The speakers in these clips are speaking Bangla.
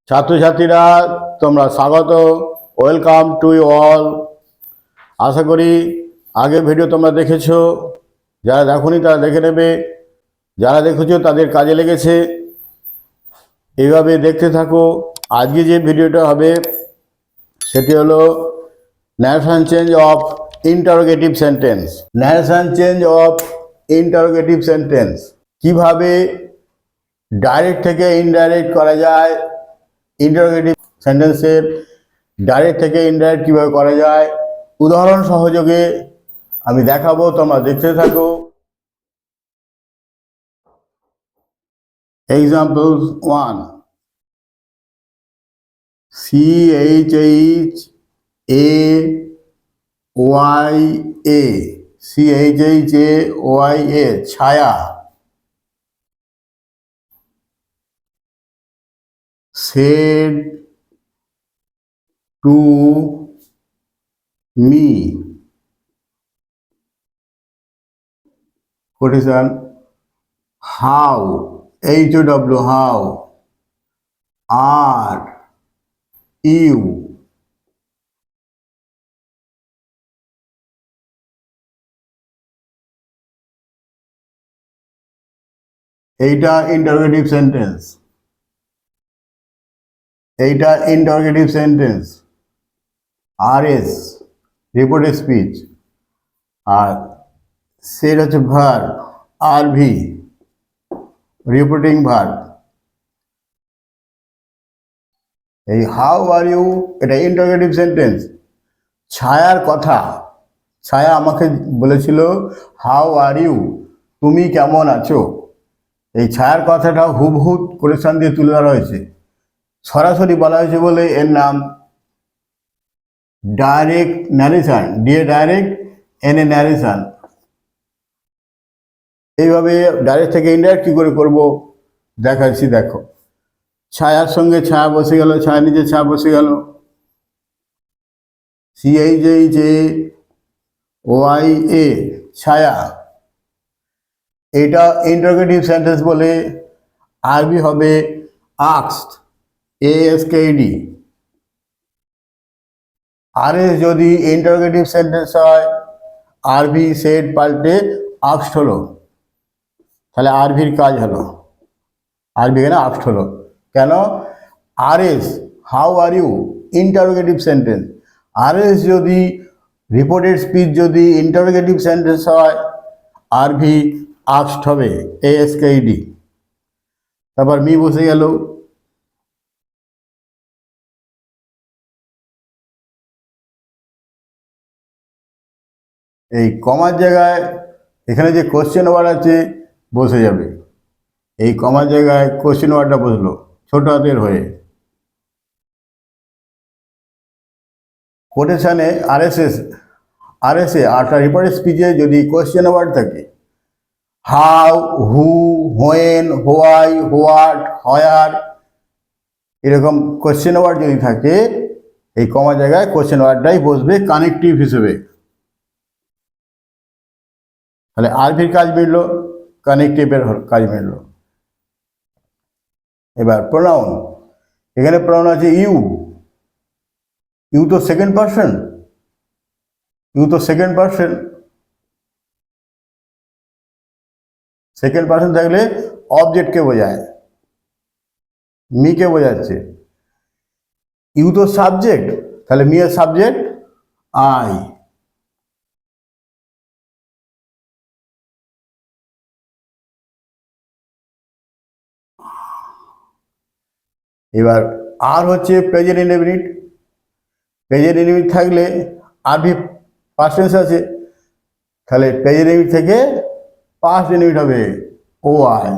ছাত্রছাত্রীরা তোমরা স্বাগত, ওয়েলকাম টু ইউ অল। আশা করি আগের ভিডিও তোমরা দেখেছো, যারা দেখোনি তারা দেখে নেবে, যারা দেখেছো তাদের কাজে লেগেছে, এইভাবে দেখতে থাকো। আজকে যে ভিডিওটা হবে সেটি হলো narration change of interrogative sentence. Narration change of interrogative sentence কিভাবে ডাইরেক্ট থেকে ইনডাইরেক্ট করা যায়, ইন্টারোগেটিভ সেন্টেন্সের ডাইরেক্ট থেকে ইনডাইরেক্ট কীভাবে করা যায় উদাহরণ সহযোগে আমি দেখাবো, তোমরা দেখতে থাকো। এক্সাম্পল 1, CHHAYA, CHHAYA ছায়া। Said to me, quotation, how, HOW, how are you, এইটা ইন্টারোগেটিভ সেন্টেন্স, এইটা interrogative sentence. RS reported speech, আর সেড হচ্ছে ভার্ব, RV রিপোর্টিং ভার্ব। এই হাউ আর ইউ এটা ইন্টারোগেটিভ সেন্টেন্স। ছায়ার কথা, ছায়া আমাকে বলেছিল হাউ আর ইউ, তুমি কেমন আছো। এই ছায়ার কথাটা হুবহু কোটেশন দিয়ে তুলে ধরা হয়েছে, সরাসরি বলা হয়েছে বলে এর নাম direct narration, DA direct N A narration. এইভাবে ডাইরেক্ট থেকে ইনডাইরেক্ট কী করে করবো দেখাচ্ছি। দেখো, ছায়ার সঙ্গে ছায়া বসে গেল, ছায়া নিচে ছায়া বসে গেল। CHHAYA ছায়া, এটা ইন্টারোগেটিভ সেন্টেন্স বলে আরবি হবে আস্কড, ASKED। RS যদি ইন্টারোগেটিভ সেন্টেন্স হয়, আরবি সেড পাল্টে আস্কড হলো, তাহলে আরবির কাজ হলো, আরবি কেন আস্কড হলো কেন? RS how are you interrogative sentence, RS যদি রিপোর্টেড স্পিচ যদি ইন্টারোগেটিভ সেন্টেন্স হয়, আরবি আস্কড হবে, ASKED। তারপর মি বসে গেল। এই কমার জায়গায় এখানে যে কোশ্চেন ওয়ার্ড আছে বসে যাবে, এই কমার জায়গায় কোশ্চেন ওয়ার্ডটা বসলো ছোট হাতের হয়ে। কোটেশনে আরএসএ আরটা রিপোর্টেড স্পিচে যদি কোশ্চেন ওয়ার্ড থাকে, how, who, when, why, what, where, এরকম কোশ্চেন ওয়ার্ড যদি থাকে, এই কমা জায়গায় কোশ্চেন ওয়ার্ডটাই বসবে কানেকটিভ হিসেবে। তাহলে আরবির কাজ মিলল, কানেকটিভের কাজ মিলল। এবার প্রোনাউন, এখানে প্রোনাউন আছে ইউ। ইউ তো সেকেন্ড পারসন, ইউ তো সেকেন্ড পারসন। সেকেন্ড পারসন থাকলে অবজেক্টকে বোঝায়, মিকে বোঝাচ্ছে। ইউ তো সাবজেক্ট, তাহলে মি এর সাবজেক্ট আই। এবার আর হচ্ছে প্রেজেন্ট ইনডেফিনিট। প্রেজেন্ট ইনডেফিনিট থাকলে আরবি পাস্ট টেন্স আছে, তাহলে প্রেজেন্ট ইনডেফিনিট থেকে পাস্ট ইনডেফিনিট হবে ও আই।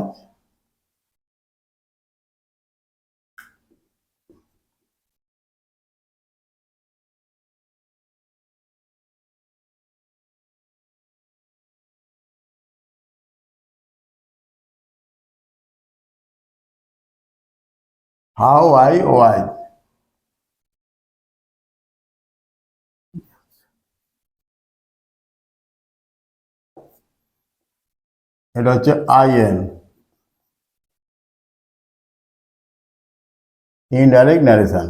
হাউ, আই, ও আই। এটা হচ্ছে আই এন। Indirect narration.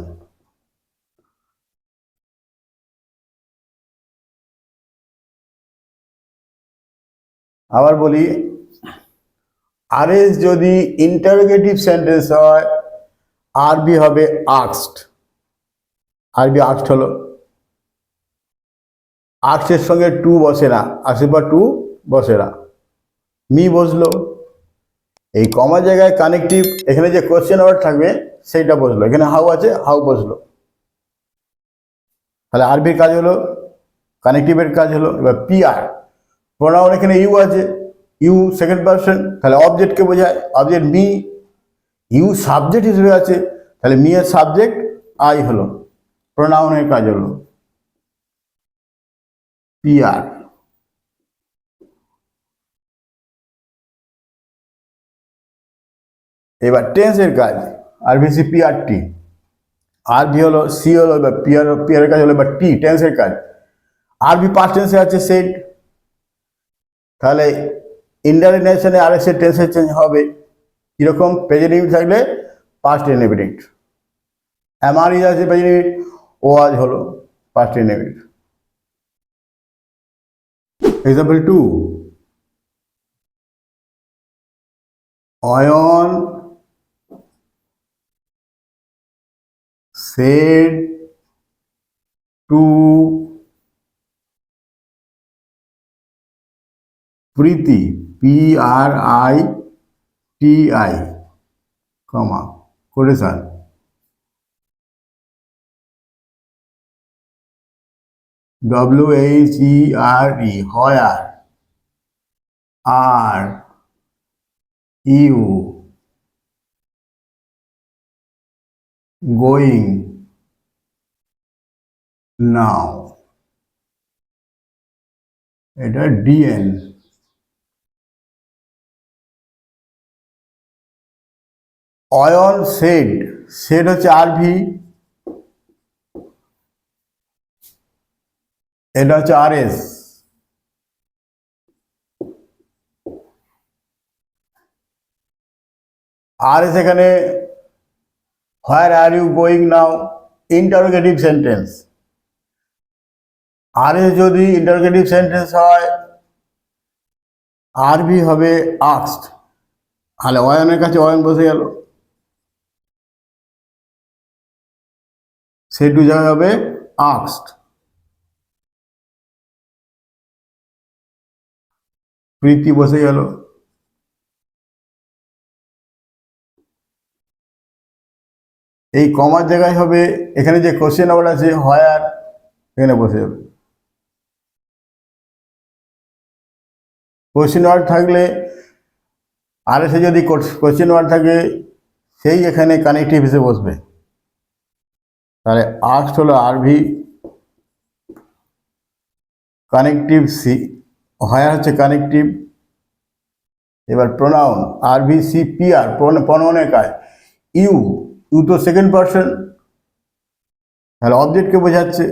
আবার বলি, আরএস যদি ইন্টারোগেটিভ সেন্টেন্স হয়, আরবি হবে আস্কড। আরবি আস্কড হলো, আস্কের সঙ্গে টু বসে না, আস্কের পর টু বসে না, মি বসলো। এই কমা জায়গায় কানেকটিভ, এখানে যে কোশ্চেন ওয়ার্ড থাকবে সেইটা বসলো, এখানে হাউ আছে হাউ বসলো। তাহলে আরবির কাজ হলো, কানেকটিভের কাজ হলো। এবার পিআর প্রোনাউন, এখানে ইউ আছে, ইউ সেকেন্ড পারসন, তাহলে অবজেক্টকে বোঝায়, অবজেক্ট মি। ইউ সাবজেক্ট হিসেবে আছে, তাহলে মি এর সাবজেক্ট আই হলো, প্রোনাউনের কাজ হলো পিআর। এবার টেন্সের কাজ, আরবিসি পিআরটি। আরবি হলো সি হলো, এবার পিআর, পিআর কাজ হলো এবার টি, টেন্সের কাজ। আরবি পাস্ট টেন্সে আছে সেড, তাহলে ইনডাইরেক্ট ন্যারেশনে আরএস এর টেন্সের চেঞ্জ হবে। কিরকম? প্রেজেন্ট ইনডিফিনিট থাকলে পাস্ট ইনডিফিনিট, এমআর ইজ আছে প্রেজেন্ট ইনডিফিনিট, ও আজ হলো past indefinite. Example 2, Ayan said to Priti, PRITI, comma quotation, WHERE, where are you going now? এটা ডিএন। অয়ন সেড, সেড হচ্ছে আরভি, এটা হচ্ছে আরএস। আরএস এখানে where are you going now, interrogative sentence. RS যদি ইন্টারোগেটিভ সেন্টেন্স হয়, আরবি হবে আস্কড, তাহলে অয়নের কাছে অয়ন বসে গেল, সেটু জায়গায় হবে আস্কড। প্রীতি বসে গেল। এই কমার জায়গায় হবে, এখানে যে কোশ্চেন ওয়ার্ড আছে হোয়ার, এখানে বসে যাবে। কোশ্চেন ওয়ার্ড থাকলে, আর এসে যদি কোশ্চেন ওয়ার্ড থাকে, সেই এখানে কানেকটিভ হিসেবে বসবে। তাহলে আস্কড হলো আরভি, কানেকটিভ সি, হোয়ার হচ্ছে কানেকটিভ। এবার প্রোনাউন, আরভি সি পিআর, প্রোনাউনের কাজ। ইউ, ইউ তো সেকেন্ড পারসন, তাহলে অবজেক্টকে বোঝাচ্ছে।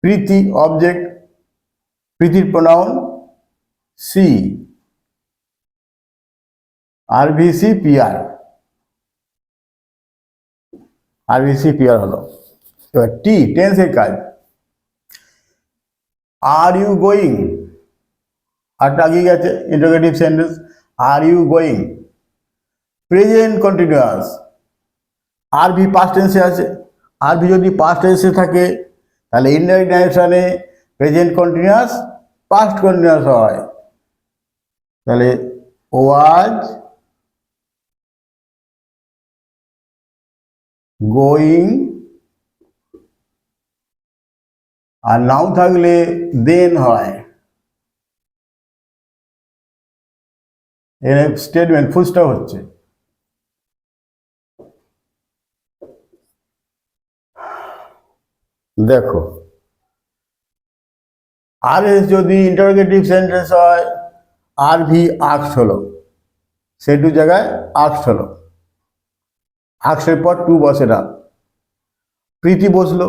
প্রীতি অবজেক্ট, প্রীতির প্রোনাউন সি, আরভিসি পিআর, আরভিসি পিআর হলো। এবার টি, টেন্সের কাজ। আর ইউ গোয়িং, আরটা আগিয়ে গেছে, interrogative sentence, are you going, present continuous. RV past টেন্সে আছে, আরভি যদি পাস্ট টেন্সে থাকে, তাহলে ইনডাইরেক্ট ন্যারেশনে প্রেজেন্ট কন্টিনিউয়াস পাস্ট কন্টিনিউয়াস হয়। তাহলে ওয়াজ গোয়িং, আর নাও থাকলে দেন হয়। এর স্টেটমেন্ট ফুল স্টপ হচ্ছে। দেখো, আর এস যদি ইন্টারোগেটিভ সেন্টেন্স হয়, আরভি আস্কড হলো, সেটু জায়গায় আস্কড হলো, আস্কের পর টু বসে না, প্রীতি বসলো।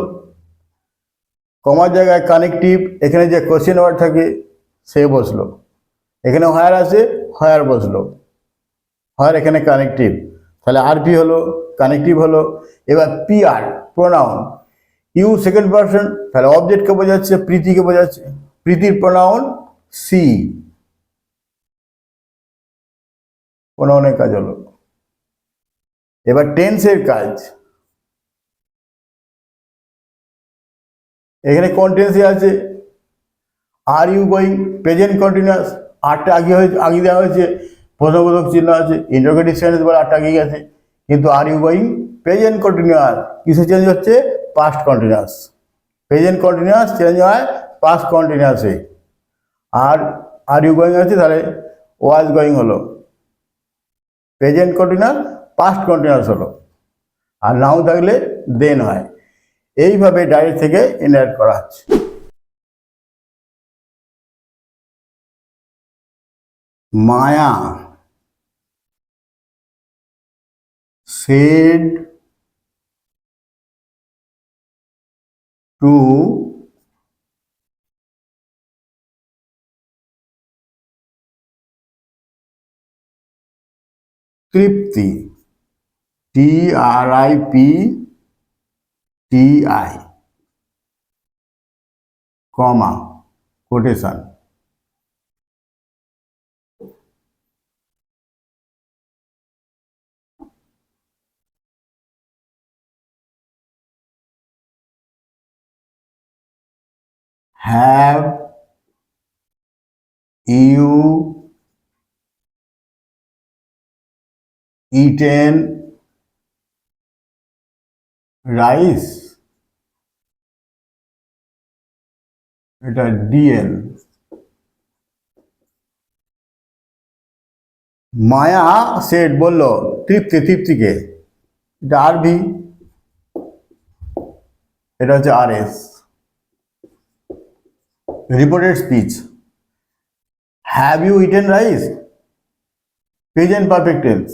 কমার জায়গায় কানেকটিভ, এখানে যে কোশ্চেন ওয়ার্ড থাকে সে বসলো, এখানে হোয়ার আছে হোয়ার বসলো। হয় এখানে কানেকটিভ, তাহলে আর ভি হলো কানেকটিভ হলো। এবার P R pronoun, you second person, তাহলে অবজেক্টকে বোঝাচ্ছে, প্রীতিকে বোঝাচ্ছে, প্রীতির প্রোনাউন সি, প্রোনাউনের কাজ হলো। এবার টেন্সের কাজ, এখানে কোন টেন্সে আছে, are you going, present continuous, আরটা আগে দেওয়া হয়েছে, প্রশ্নবোধক চিহ্ন আছে, ইন্টারোগেটিভ সেন্টেন্স বলে আরটা আগে গেছে, কিন্তু are you going present continuous কিসে চেঞ্জ হচ্ছে, past continuous. Present continuous change হয় পাস্ট কন্টিনিউয়াসে। আর ইউ গোয়িং আছে, তাহলে ওয়াজ গোয়িং হলো, প্রেজেন্ট কন্টিনিউয়াস পাস্ট কন্টিনিউয়াস হলো, আর নাও থাকলে দেন হয়। এইভাবে ডাইরেক্ট থেকে ইনহারেট করা হচ্ছে। Maya said to Tripti, TRIPTI, comma quotation, have you eaten rice, এটা ডিএল। মায়া সেট বললো তৃপ্তিকে, এটা আরভি, এটা হচ্ছে RS। Reported speech, have you eaten rice, present perfect tense,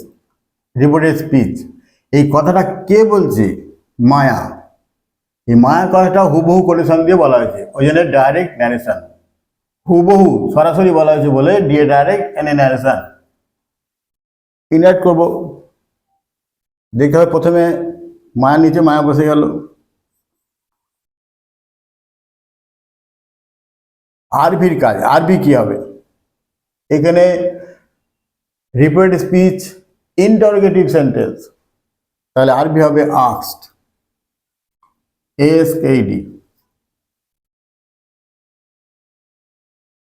reported speech. এই কথাটা কে বলছে, মায়া। এই মায়া কথাটা হুবহু কোটেশন দিয়ে বলা হয়েছে, ওই জন্য ডাইরেক্ট ন্যারেশন, হুবহু সরাসরি বলা হয়েছে বলে ডিএ ডাইরেক্ট এনে ন্যারেশন। ইনহারেট করব, দেখতে হবে প্রথমে মায়ার নিচে মায়া বসে গেল, আরভির কাজ, আরভি কি হবে, এখানে রিপোর্টেড স্পিচ ইন্টারোগেটিভ সেন্টেন্স, তাহলে আরভি হবে আস্কড, ASKED,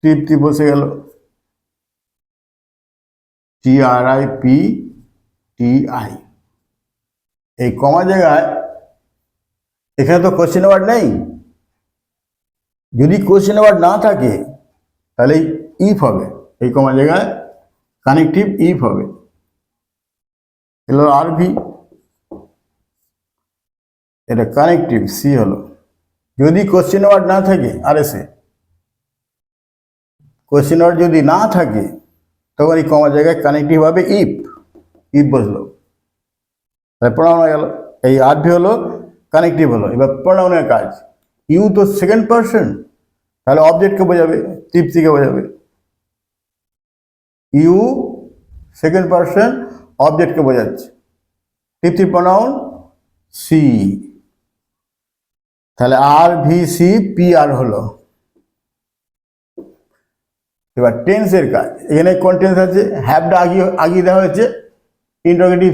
তৃপ্তি বসে গেল, TRIPTI। এই কমা জায়গায় এখানে তো কোশ্চেন ওয়ার্ড নেই, যদি কোশ্চেন ওয়ার্ড না থাকে তাহলে ইফ হবে, এই কমা জায়গায় কানেকটিভ ইফ হবে, এলো আরভি, এটা কানেকটিভ সি হলো। যদি কোশ্চেন ওয়ার্ড না থাকে আরএসে, কোশ্চেন ওয়ার্ড যদি না থাকে তখন এই কমা জায়গায় কানেকটিভ হবে ইফ বসলো, তাহলে প্রোনাউন হয়ে গেল। এই আরভি হলো কানেকটিভ হলো। এবার প্রোনাউনের কাজ, ইউ তো সেকেন্ড পারসন, তাহলে অবজেক্টকে বোঝাবে, তৃপ্তিকে বোঝাবে, ইউ সেকেন্ড পারসন অবজেক্টকে বোঝাচ্ছে, তৃপ্তির প্রোনাউন সি, তাহলে RVCPR হলো। এবার টেন্সের কাজ, এখানে কোন টেন্স আছে, হ্যাভটা আগিয়ে দেওয়া হয়েছে, ইন্টারোগেটিভ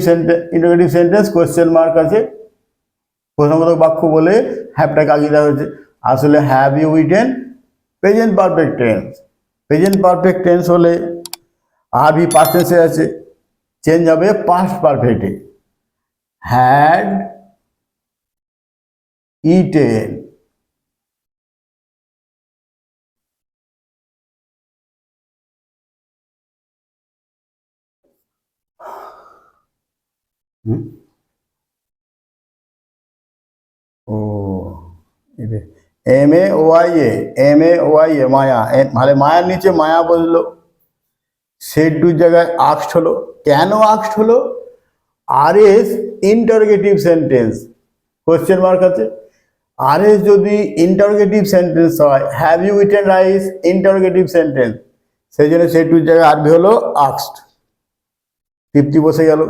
সেন্টেন্স কোয়েশ্চেন মার্ক আছে, প্রশ্নবোধক বাক্য বলে হ্যাভটাকে আগিয়ে দেওয়া হয়েছে। আসলে have you eaten present perfect tense, present perfect tense হলে আরভি পাস্ট টেন্সে আছে, চেঞ্জ হবে পাস্ট পারফেক্টে, হ্যাড ইটেন, ও MAOIA মায়া, মানে মায়ার নিচে মায়া বললো, সেট টুর জায়গায় আক্সড হলো। কেন আক্সড হলো, RS interrogative sentence, question mark আছে, RS যদি ইন্টারোগেটিভ সেন্টেন্স হয়, have you eaten rice interrogative sentence, সেই জন্য সেট টুর জায়গায় আরভি হলো আক্সড, তৃপ্তি বসে গেল।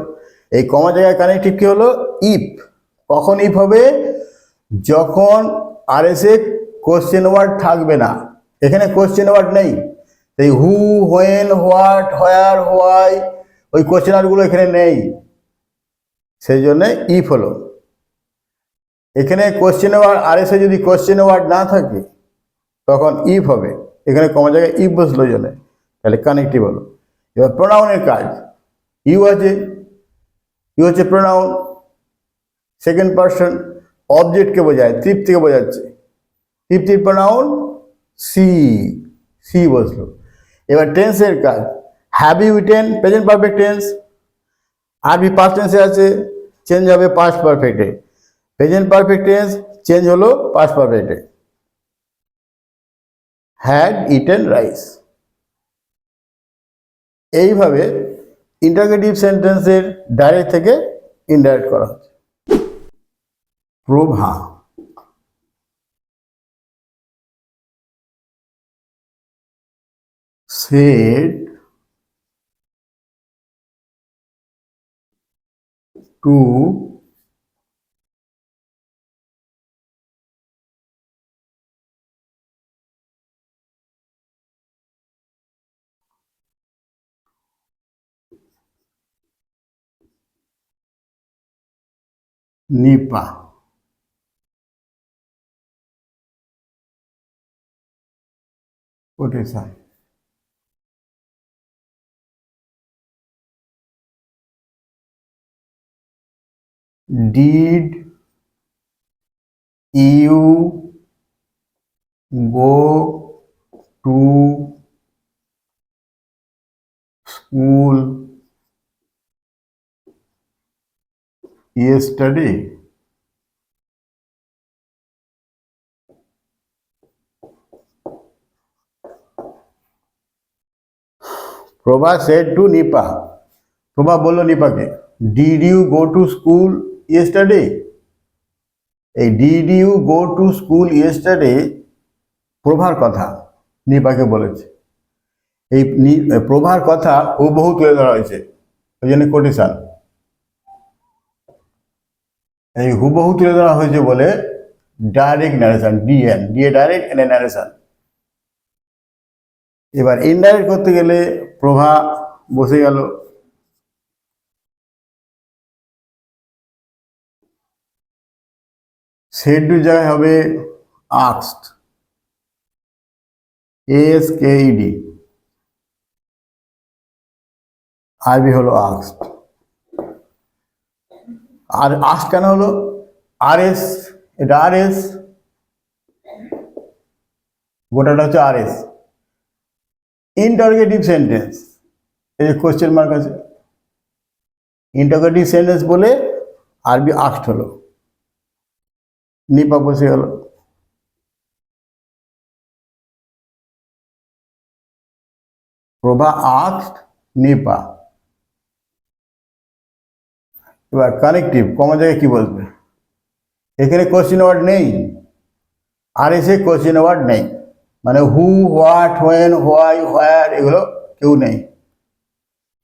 এই কমা জায়গায় কানেক্টিভ কি হলো? ইফ। কখন ইফ হবে? যখন আরএসএ কোশ্চেন ওয়ার্ড থাকবে না। এখানে কোশ্চেন ওয়ার্ড নেই, এই হু, হোয়েন, হোয়াট, হোয়ার, হোয়াই, ওই কোশ্চেন ওয়ার্ডগুলো এখানে নেই, সেই জন্য ইফ হলো। এখানে কোশ্চেন ওয়ার্ড আরএসএ যদি কোশ্চেন ওয়ার্ড না থাকে তখন ইফ হবে। এখানে কমা জায়গায় ইফ বসলো জন্য, তাহলে কানেক্টিভ হলো। এবার প্রোনাউনের কাজ। ইউ হচ্ছে প্রোনাউন, সেকেন্ড পারসন, অবজেক্টকে বোঝায়, তৃপ্তিকে বোঝাচ্ছে। তৃপ্তির প্রোনাউন সি বসলো। এবার টেন্সের কাজ। Have you eaten, present perfect tense. RB past টেন্সে আছে, চেঞ্জ হবে পাস্ট পারফেক্টে। প্রেজেন্ট পারফেক্ট টেন্স চেঞ্জ হলো পাস্ট পারফেক্টে। Had eaten rice. এইভাবে ইন্টারগেটিভ সেন্টেন্সের ডাইরেক্ট থেকে ইনডাইরেক্ট করা হচ্ছে। প্রভা said to Nipa. What is that? Did you go to school yesterday? Prabha said to Nipa. Prabha বলল নিপাকে, did you go to school yesterday? এই did you go to school yesterday প্রভার কথা নিপাকে বলেছে। এই প্রভার কথা হুবহু তুলে ধরা হয়েছে, ওই জন্য কোটেশন। এই হুবহু তুলে ধরা হয়েছে বলে direct narration, DA direct, N A narration. এবার ইনডাইরেক্ট করতে গেলে প্রভা বসে গেল। সেড টু জায়গায় হবে আস্কড, ASKED। আরবি হলো আস্কড। আর আস্ক কেন হলো? আরএস, এটা আরএস, গোটাটা হচ্ছে আরএস। ইন্টারগেটিভ সেন্টেন্স, এই কোশ্চেন মার্ক আছে, ইন্টারগেটিভ সেন্টেন্স বলে আরবি আস্কড হলো। নিপা বসে গেল। প্রভা আস্কড নিপা। এবার কানেক্টিভ, কমা জায়গায় কি বলবে? এখানে কোশ্চেন ওয়ার্ড নেই, আর এসে কোশ্চেন ওয়ার্ড নেই, মানে হু, হোয়াট, হোয়েন, হোয়াই, হোয়ার এগুলো কেউ নেই।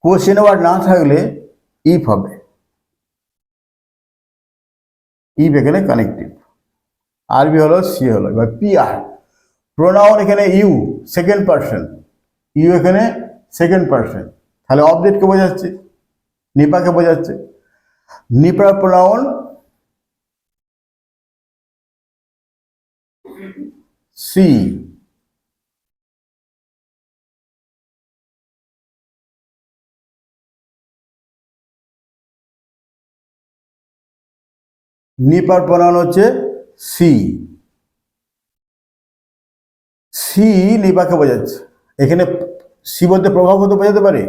কোশ্চেন ওয়ার্ড না থাকলে ইফ হবে, ইফ এখানে কানেক্টিভ। আরবি হলো সি হলো। এবার পিআর, প্রোনাউন এখানে ইউ, সেকেন্ড পারসন, ইউ এখানে সেকেন্ড পারসন, তাহলে অবজেক্টকে বোঝাচ্ছে, নিপাকে বোঝাচ্ছে। নিপার প্রোনাউন সি। নিপার প্রোনাউন হচ্ছে সি। সি নিপাকে বোঝাচ্ছে। এখানে সি বলতে প্রভাব হতে বোঝাতে পারে,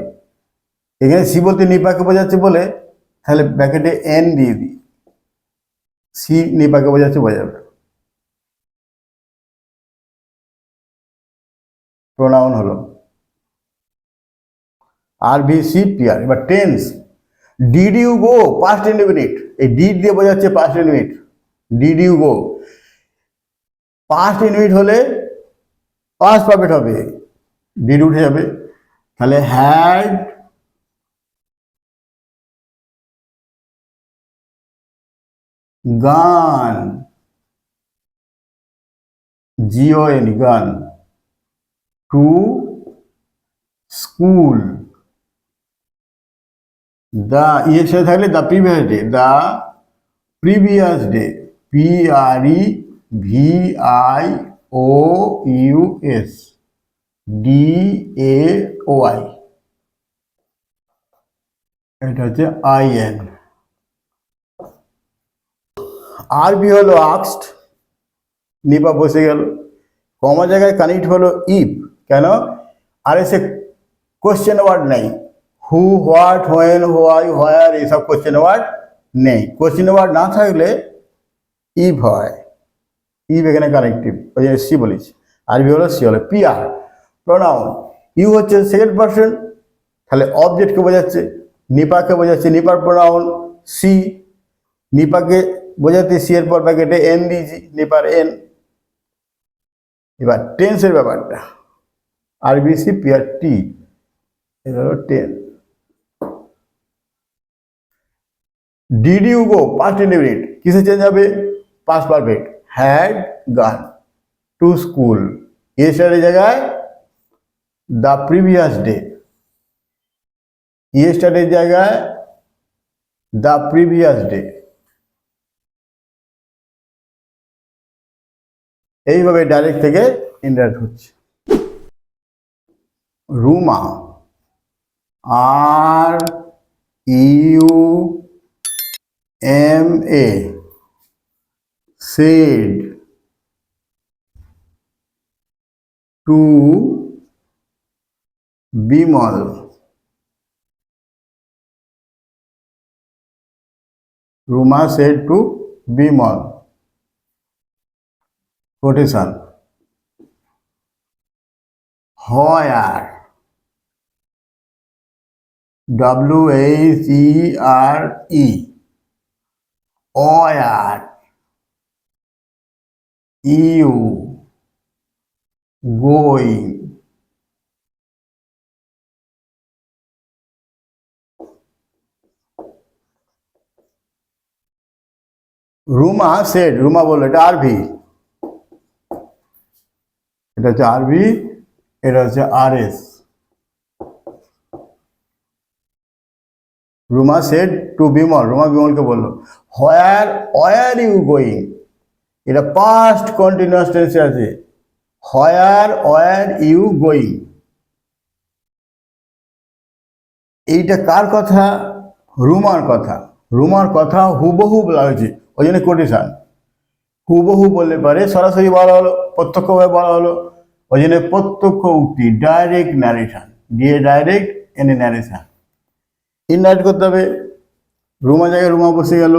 এখানে সি বলতে নিপাকে বোঝাচ্ছে বলে তাহলে ব্র্যাকেটে এন দিয়ে দিই, সি নিপাকে বোঝাচ্ছে, বোঝাবে। প্রোনাউন হলো আরবিসি পিআর। এবার tense, did you go past indefinite, এই ডিড দিয়ে বোঝাচ্ছে past indefinite. Did you go past indefinite হলে পাস্ট পারফেক্ট হবে, ডিড উঠে যাবে, তাহলে হ্যাড গান, GON, গান। টু স্কুল, দ্য ইয়ের সাথে থাকলে the previous day, the previous day, PREVIOUS, DAOI, এটা হচ্ছে IN। আরবি হলো আক্সড, নিপা বসে গেল। কমা জায়গায় কানেক্ট হলো ইফ, কেন? আর এসে কোশ্চেন ওয়ার্ড নেই, হু, হোয়াট, হোয়েন, হোয়াই, হোয়ার, এইসব কোশ্চেন ওয়ার্ড নেই। কোশ্চেন ওয়ার্ড না থাকলে ইফ হয়, ইফ এখানে কানেক্টিভ, ওই জন্য সি বলেছি। আরবি হলো সি, হলো PR। প্রোনাউন, ইউ হচ্ছে সেকেন্ড পারসন, তাহলে অবজেক্টকে বোঝাচ্ছে, নিপাকে বোঝাচ্ছে, নিপার প্রোনাউন সি। নিপাকে বোঝাতে সি এর পর প্যাকেটে এন দিয়েছি, নিপার এন। এবার টেন্সের ব্যাপারটা, RBC PR T, এটা হলো ten. Did you go, past indefinite, কিসে চেঞ্জ হবে? Past perfect, had gone to school. Yesterday জায়গায় দ্য প্রিভিয়াস ডে, ইয়েস্টারডে জায়গায় দ্য প্রিভিয়াস ডে। এইভাবে ডাইরেক্ট থেকে ইনডাইরেক্ট হচ্ছে। Ruma, RUMA, said to Bimal, Ruma said to Bimal, quotation, where, WHERE, where, you going, Ruma said, Ruma বললো, এটা আরবি, এটা হচ্ছে আরবি, এটা হচ্ছে RS। Ruma said to Bimal, রুমা বিমলকে বললো। হোয়ার ইউ গোয়িং, এটা পাস্ট কন্টিনিউয়াস টেন্সে আছে। হোয়ার ইউ গোয়িং, এইটা কার কথা? রুমার কথা। রুমার কথা হুবহু বলা হয়েছে, ওই জন্য কোটেশন। হুবহু বললে পারে, সরাসরি বলা হলো, প্রত্যক্ষভাবে বলা হলো, ওই জন্য প্রত্যক্ষ উক্তি, ডাইরেক্ট ন্যারেশন, দিয়ে ডাইরেক্ট এনে ন্যারেশন। ইনডাইরেক্ট করতে হবে, রুমা জায়গায় রুমা বসে গেল।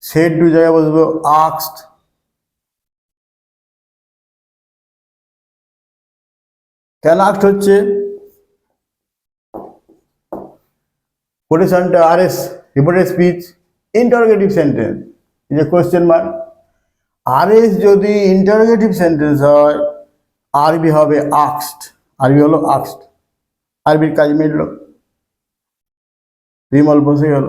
সেড টু জায়গায় বসবো আক্সড। কেন আক্সড হচ্ছে? কোটেশনটা RS, reported speech, interrogative sentence, এই যে কোয়েশ্চেন মার্ক। RS যদি ইন্টারোগেটিভ সেন্টেন্স হয়, আরবি হবে আক্সড, আরবি হলো আক্সড। আরবির কাজ মিলল, বিমল বসে গেল।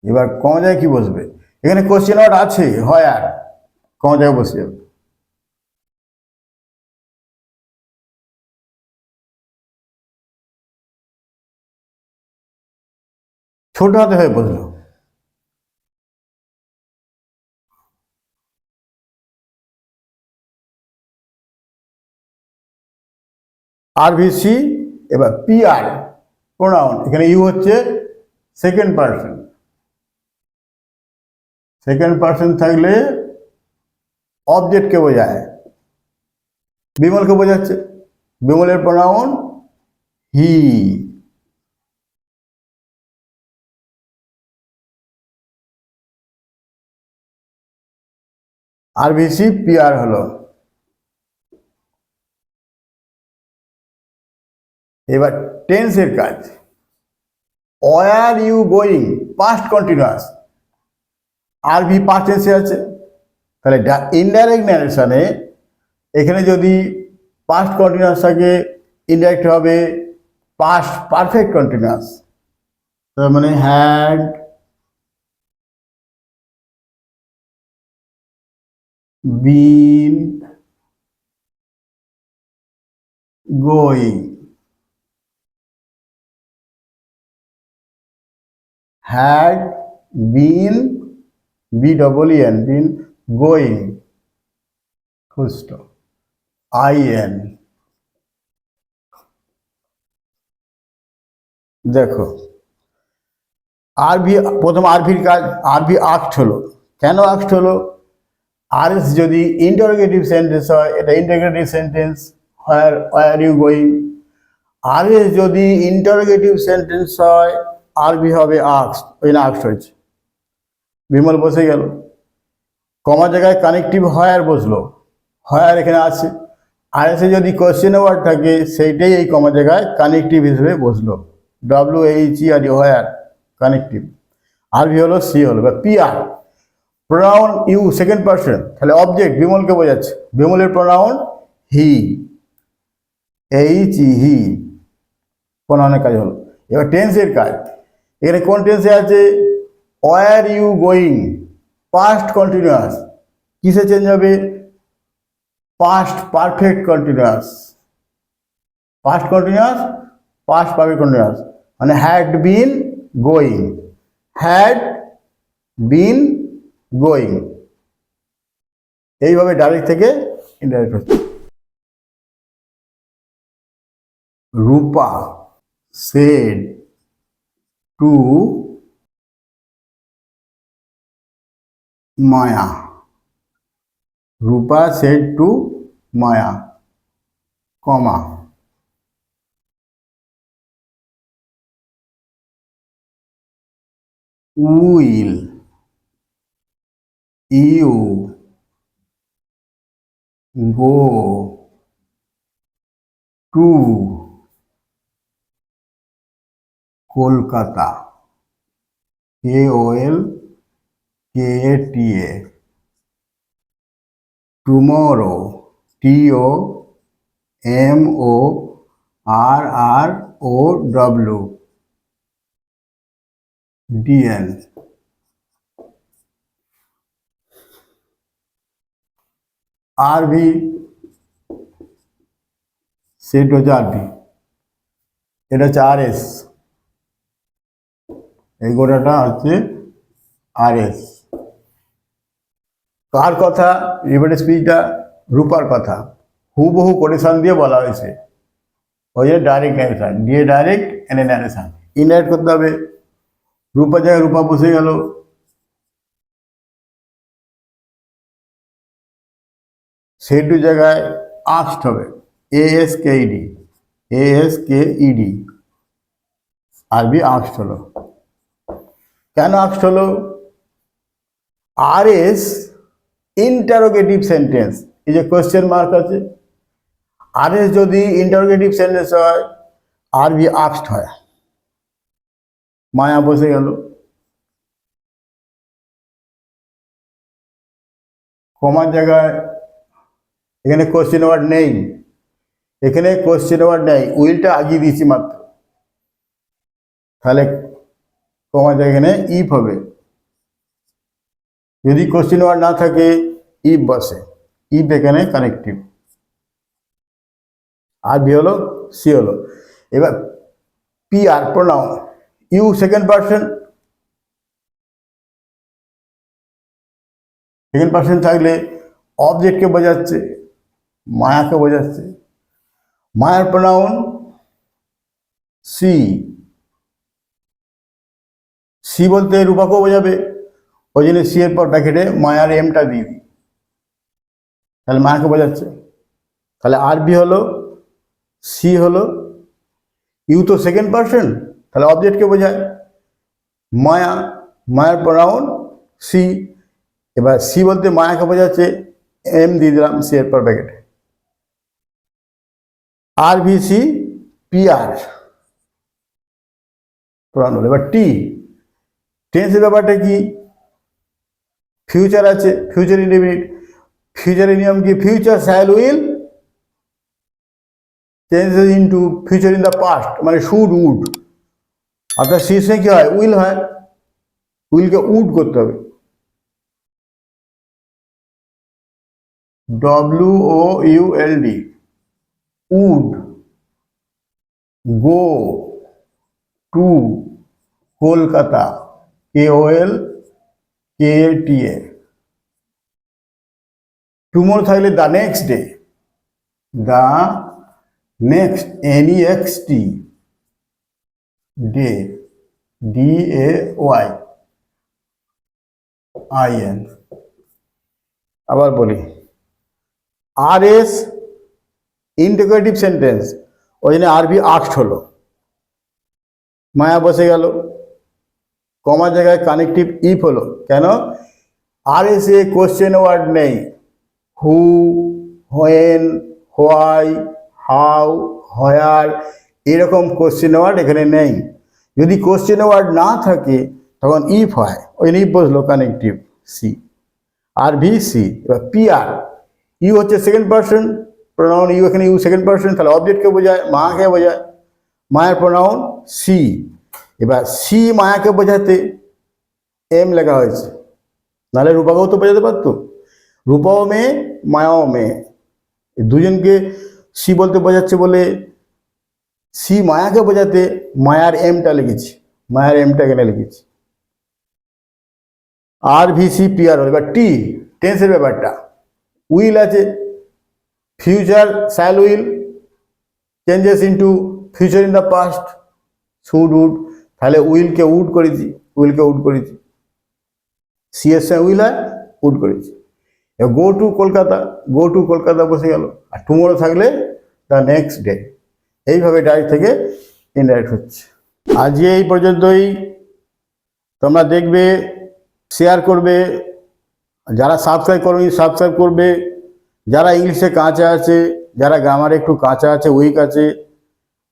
এবার কোন জায়গায় কি বসবে? এখানে কোশ্চেন ওয়ার্ড আছে, হয় আর কোন জায়গায় বসে যাবে? ছোট হাতে হয়ে বসলো। RBC, এবার PR প্রোনাউন, এখানে ইউ হচ্ছে সেকেন্ড পারসন। সেকেন্ড পারসন থাকলে অবজেক্টকে বোঝায়, বিমলকে বোঝাচ্ছে, বিমলের প্রোনাউন হি। RBC PR হলো। এবার টেন্সের কাজ, were you going, past continuous, RB past টেন্সে আছে, তাহলে ইনডাইরেক্ট ন্যারেশনে এখানে যদি পাস্ট কন্টিনিউয়াসটাকে ইনডাইরেক্ট হবে পাস্ট পারফেক্ট কন্টিনিউয়াস। তার মানে had been going, had been BEEN been going full stop IN। দেখো আরবি, প্রথম আরবির কাজ, আরবি আক্ট হলো। কেন আক্ট হলো? আরএস যদি ইন্টারোগেটিভ সেন্টেন্স হয় এটা interrogative sentence, where are you going. RS যদি ইন্টারোগেটিভ সেন্টেন্স হয় আরবি হবে আক্সড, ওই না আক্সড হয়েছে। বিমল বসে গেল, কমার জায়গায় কানেকটিভ হোয়ার বসলো, হোয়ার এখানে আছে। আরএসে যদি কোশ্চেন ওয়ার্ড থাকে সেইটাই এই কমার জায়গায় কানেকটিভ হিসেবে বসলো, WHERE হোয়ার কানেকটিভ। আরবি হলো সি হলো বা PR। Pronoun you second person, তাহলে অবজেক্ট বিমলকে বোঝাচ্ছে, বিমলের প্রোনাউন হি, হি প্রোনাউনের কাজ হলো। এবার টেন্সের কাজ, এখানে কোন টেন্সে আছে? Were you going, past continuous. কিসে চেঞ্জ হবে? Past perfect continuous, past continuous, past perfect continuous, মানে had been going, had been going. এইভাবে ডাইরেক্ট থেকে ইনডাইরেক্ট হচ্ছে। Rupa said to Maya, Rupa said to Maya, comma, will you go to Kolkata, KOLKATA, tomorrow, TOMORROWDN। আরবি সেট হচ্ছে আরবি, এটা হচ্ছে RS, এই গোটাটা হচ্ছে RS। কার কথা? রিপিটেড স্পিচটা রূপার কথা, হুবহু কোটেশন দিয়ে বলা হয়েছে, ওই যে ডাইরেক্ট ন্যারেশন, দিয়ে ডাইরেক্ট এনে ন্যারেশন। ইনডাইরেক্ট করতে হবে, রূপার জায়গায় রূপা বসে গেল, সেটু জায়গায় আক্সড হবে, ASKED, আরবি আক্সড হলো। কেন আক্সড হলো? RS ইন্টারোগেটিভ সেন্টেন্স, এই যে কোয়েশ্চেন মার্ক আছে, RS যদি ইন্টারোগেটিভ সেন্টেন্স হয় আরবি আক্সড হয়। মায়া বসে গেল, কমার জায়গায় এখানে কোশ্চেন ওয়ার্ড নেই, এখানে কোশ্চেন ওয়ার্ড নেই, উইলটা আগিয়ে দিয়েছি মাত্র, তাহলে কমার জায়গায় এখানে ইফ হবে। যদি কোশ্চেন ওয়ার্ড না থাকে ইফ বসে, ইফ এখানে কানেকটিভ। আরবি হলো সি হলো। এবার PR pronoun, you second person, second person থাকলে অবজেক্টকে বোঝাচ্ছে, মায়াকে বোঝাচ্ছে। মায়ার প্রোনাউন সি, সি বলতে রূপাকেও বোঝাবে, ওই জন্য সি এর পর ব্র্যাকেটে মায়ার এমটা দিয়ে দিই, তাহলে মায়াকে বোঝাচ্ছে। তাহলে আরবি হলো সি হলো, ইউ তো সেকেন্ড পারসন, তাহলে অবজেক্টকে বোঝায়, মায়া, মায়ার প্রোনাউন সি। এবার সি বলতে মায়াকে বোঝাচ্ছে, এম দিয়ে দিলাম সি এর পর ব্র্যাকেটে। RVC PR প্রোনাউন হলো। এবার টি, টেন্সের ব্যাপারটা কি? ফিউচার আছে, ফিউচার ইনডেফিনিট, ফিউচারের নিয়ম কি? Future shall will changes into future in the past মানে শুড উড, অর্থাৎ শেষে কি হয় উইল হয়, উইলকে উড করতে হবে, WOULD, would go to Kolkata, KOLKATA। Tomorrow থাকলে the next day, the next NEXT day, DAYIN। আবার বলি RS ইন্টিগ্রেটিভ সেন্টেন্স, ওই জন্য আরবি আক্ট হলো, মায়া বসে গেল, কমার জায়গায় কানেকটিভ ইফ হলো। কেন? RS এ কোশ্চেন ওয়ার্ড নেই, হু, হোয়েন, হোয়াই, হাউ, হোয়ার, এরকম কোশ্চেন ওয়ার্ড এখানে নেই। যদি কোশ্চেন ওয়ার্ড না থাকে তখন ইফ হয়, ওই জন্য ইফ বসলো কানেকটিভ সি, আর ভি সি। এবার PR, ইউ হচ্ছে সেকেন্ড পার্সন প্রোনাউন, ইউ এখানে ইউ সেকেন্ড পার্সন, তাহলে অবজেক্টকে বোঝায়, মায়াকে বোঝায়, মায়ের প্রোনাউন সি। এবার সি মায়াকে বোঝাতে এম লেখা হয়েছে, নাহলে রূপাকেও তো বোঝাতে পারতো, রূপাও মেয়ে মায়াও মেয়ে, দুজনকে সি বলতে বোঝাচ্ছে বলে সি মায়াকে বোঝাতে মায়ার এমটা লিখেছি, মায়ার এমটা এখানে লিখেছি। RVC PR হল। এবার টি টেন্সের ব্যাপারটা, উইল আছে, future shall will, changes into future in the past, should would, তাহলে উইলকে উড করেছি, উইলকে উড করেছি, সিএস উইল হয় উড করেছি। Go to Kolkata, go to Kolkata বসে গেল, আর টুমোরো থাকলে দ্য নেক্সট ডে। এইভাবে ডাইরেক্ট থেকে ইনডাইরেক্ট হচ্ছে। আজকে এই পর্যন্তই, তোমরা দেখবে, শেয়ার করবে, যারা সাবস্ক্রাইব করবে সাবস্ক্রাইব করবে, যারা ইংলিশে কাঁচা আছে, যারা গ্রামারে একটু কাঁচা আছে, উইক আছে,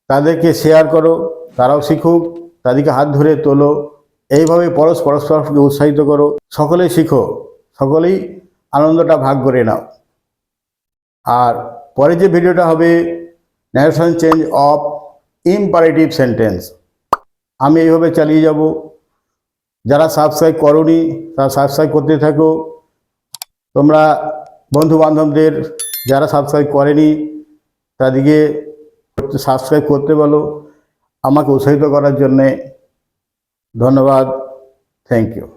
তাদেরকে শেয়ার করো, তারাও শিখুক, তাদেরকে হাত ধরে তোলো, এইভাবে পরস্পরকে উৎসাহিত করো, সকলেই শিখো, সকলেই আনন্দটা ভাগ করে নাও। আর পরে যে ভিডিওটা হবে narration change of imperative sentence, আমি এইভাবে চালিয়ে যাব। যারা সাবস্ক্রাইব করোনি তারা সাবস্ক্রাইব করতে থাকো, তোমরা বন্ধু বান্ধবদের যারা সাবস্ক্রাইব করেনি তাদেরকে সাবস্ক্রাইব করতে বলো, আমাকে উৎসাহিত করার জন্যে। ধন্যবাদ, থ্যাংক ইউ।